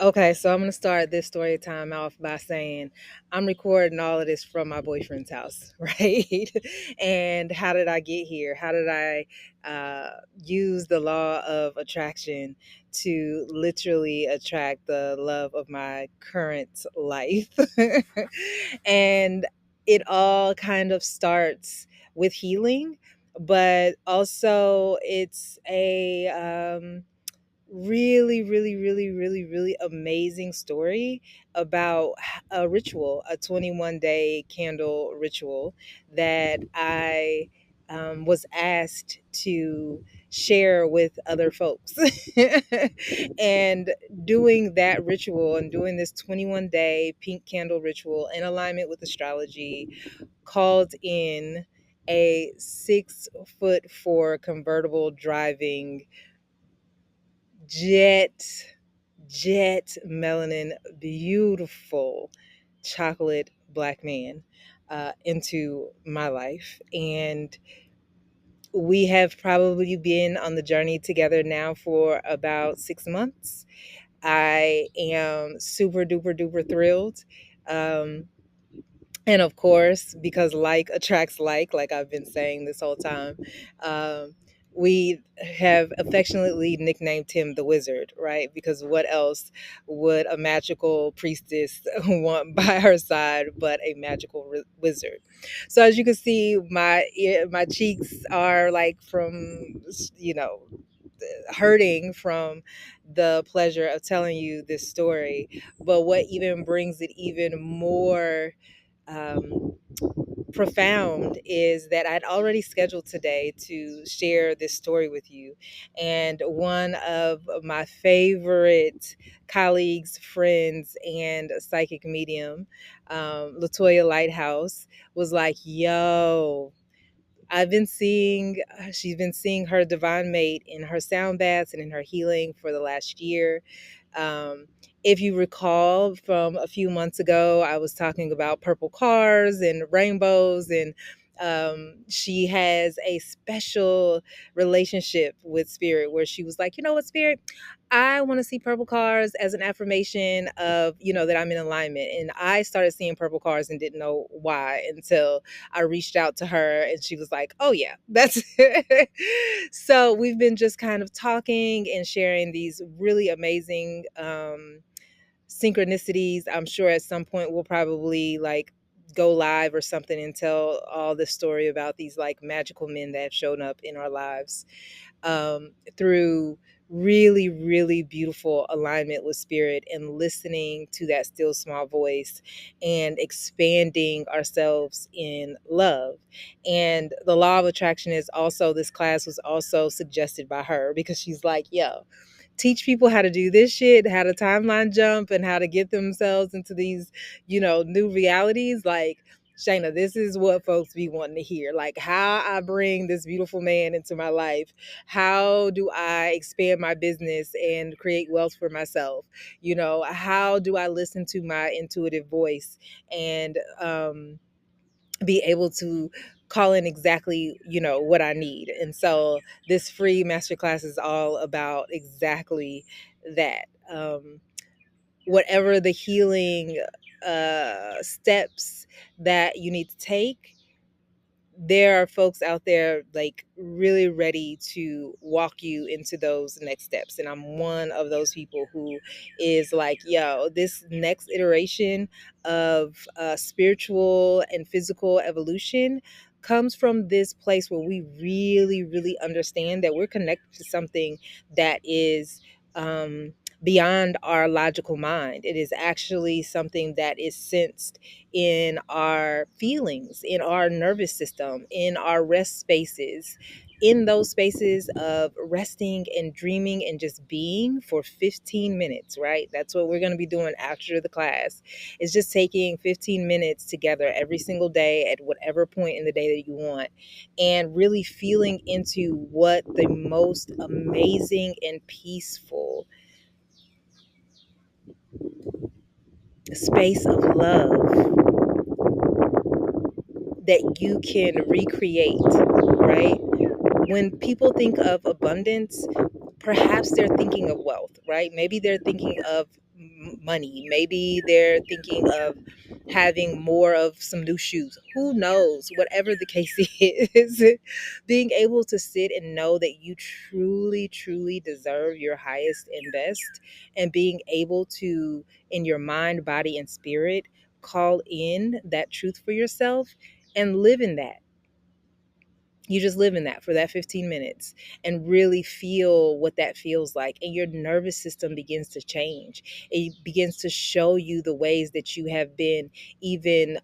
Okay, so I'm gonna start this story time off by saying I'm recording all of this from my boyfriend's house, right? And how did I get here? How did I use the law of attraction to literally attract the love of my current life? And it all kind of starts with healing, but also it's a really amazing story about a ritual, a 21-day candle ritual that I was asked to share with other folks. And doing that ritual and doing this 21-day pink candle ritual in alignment with astrology called in a 6 foot four convertible driving jet melanin beautiful chocolate black man into my life. And we have probably been on the journey together now for about 6 months. I am super duper duper thrilled. um, and of course, because like attracts like I've been saying this whole time, um, we have affectionately nicknamed him the Wizard, right? Because what else would a magical priestess want by her side but a magical wizard? So as you can see, my cheeks are like from, you know, hurting from the pleasure of telling you this story. But what even brings it even more um, profound is that I'd already scheduled today to share this story with you. And one of my favorite colleagues, friends, and a psychic medium, Latoya Lighthouse, was like, yo, she's been seeing her divine mate in her sound baths and in her healing for the last year. Um, if you recall from a few months ago, I was talking about purple cars and rainbows, and she has a special relationship with Spirit where she was like, you know what, Spirit, I want to see purple cars as an affirmation of, that I'm in alignment. And I started seeing purple cars and didn't know why until I reached out to her and she was like, oh, yeah, that's it. So we've been just kind of talking and sharing these really amazing synchronicities. I'm sure at some point we'll probably like go live or something and tell all the story about these like magical men that have shown up in our lives through really beautiful alignment with Spirit and listening to that still small voice and expanding ourselves in love. And the law of attraction is also, this class was also suggested by her because she's like, yo, teach people how to do this shit, how to timeline jump and how to get themselves into these, new realities. Like, Shayna, this is what folks be wanting to hear. Like, how I bring this beautiful man into my life. How do I expand my business and create wealth for myself? How do I listen to my intuitive voice and be able to call in exactly, what I need? And so this free masterclass is all about exactly that. Whatever the healing steps that you need to take, there are folks out there like really ready to walk you into those next steps. And I'm one of those people who is like, yo, this next iteration of spiritual and physical evolution comes from this place where we really understand that we're connected to something that is beyond our logical mind. It is actually something that is sensed in our feelings, in our nervous system, in our rest spaces, in those spaces of resting and dreaming and just being for 15 minutes, right? That's what we're going to be doing after the class. It's just taking 15 minutes together every single day at whatever point in the day that you want, and really feeling into what the most amazing and peaceful space of love that you can recreate, right? When people think of abundance, perhaps they're thinking of wealth, right? Maybe they're thinking of money. Maybe they're thinking of having more of some new shoes. Who knows? Whatever the case is, being able to sit and know that you truly, truly deserve your highest and best, and being able to, in your mind, body, and spirit, call in that truth for yourself and live in that. You just live in that for that 15 minutes and really feel what that feels like. And your nervous system begins to change. It begins to show you the ways that you have been even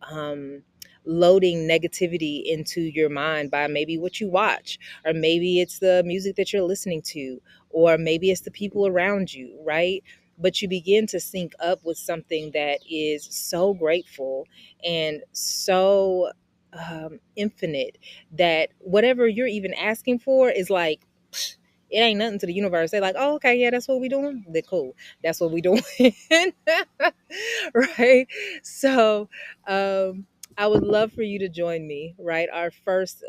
loading negativity into your mind by maybe what you watch, or maybe it's the music that you're listening to, or maybe it's the people around you, right? But you begin to sync up with something that is so grateful and so infinite, that whatever you're even asking for is like, it ain't nothing to the universe. They're like, oh, okay, yeah, that's what we doing. They're cool. That's what we doing. Right. So I would love for you to join me, right? Our first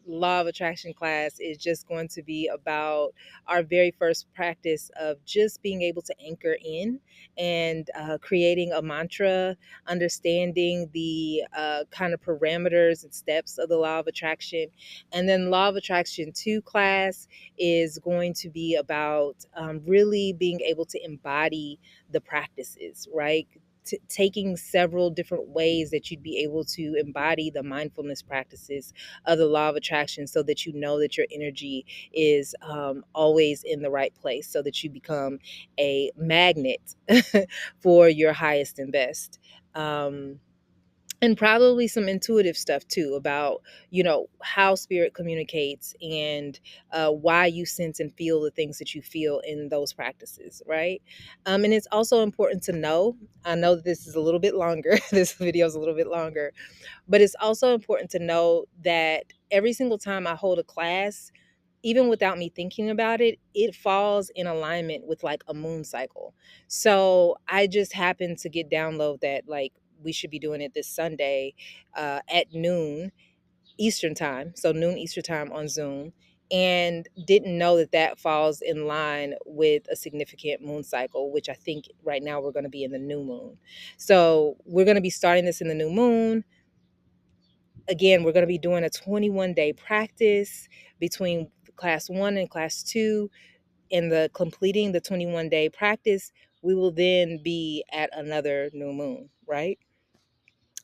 law of attraction class is just going to be about our very first practice of just being able to anchor in and creating a mantra, understanding the kind of parameters and steps of the law of attraction. And then law of attraction 2 class is going to be about really being able to embody the practices, right? Taking several different ways that you'd be able to embody the mindfulness practices of the law of attraction, so that you know that your energy is always in the right place, so that you become a magnet for your highest and best. And probably some intuitive stuff too about, how spirit communicates, and why you sense and feel the things that you feel in those practices, right? And it's also important to know, I know that this is a little bit longer, this video is a little bit longer, but it's also important to know that every single time I hold a class, even without me thinking about it, it falls in alignment with like a moon cycle. So I just happened to get download that like we should be doing it this Sunday at noon Eastern time. So noon Eastern time on Zoom. And didn't know that that falls in line with a significant moon cycle, which I think right now we're going to be in the new moon. So we're going to be starting this in the new moon. Again, we're going to be doing a 21-day practice between class 1 and class 2. In the completing the 21-day practice, we will then be at another new moon, right?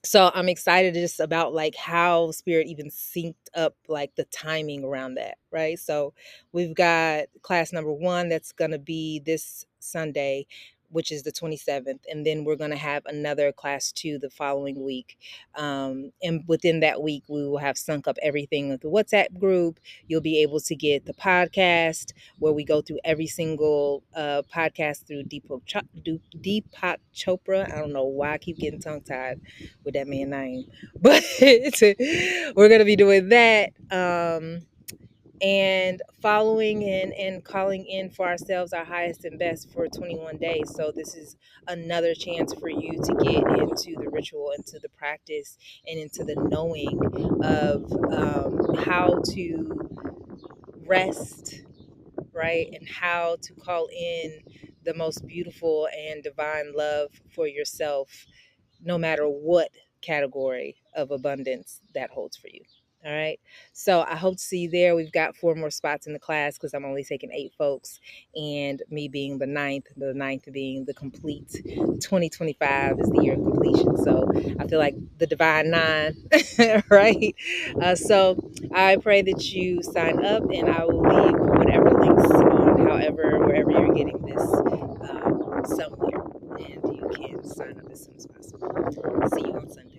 So I'm excited just about like how spirit even synced up like the timing around that, right? So we've got class number 1 that's going to be this Sunday, which is the 27th, and then we're going to have another class 2 the following week. And within that week, we will have sunk up everything with the WhatsApp group. You'll be able to get the podcast where we go through every single podcast through Deepak Chopra. I don't know why I keep getting tongue tied with that man's name, but we're gonna be doing that, and following and calling in for ourselves our highest and best for 21 days. So this is another chance for you to get into the ritual, into the practice, and into the knowing of how to rest, right? And how to call in the most beautiful and divine love for yourself, no matter what category of abundance that holds for you. All right. So I hope to see you there. We've got 4 more spots in the class because I'm only taking 8 folks, and me being the ninth being the complete. 2025 is the year of completion. So I feel like the divine 9, right? So I pray that you sign up, and I will leave whatever links on however, wherever you're getting this somewhere, and you can sign up as soon as possible. See you on Sunday.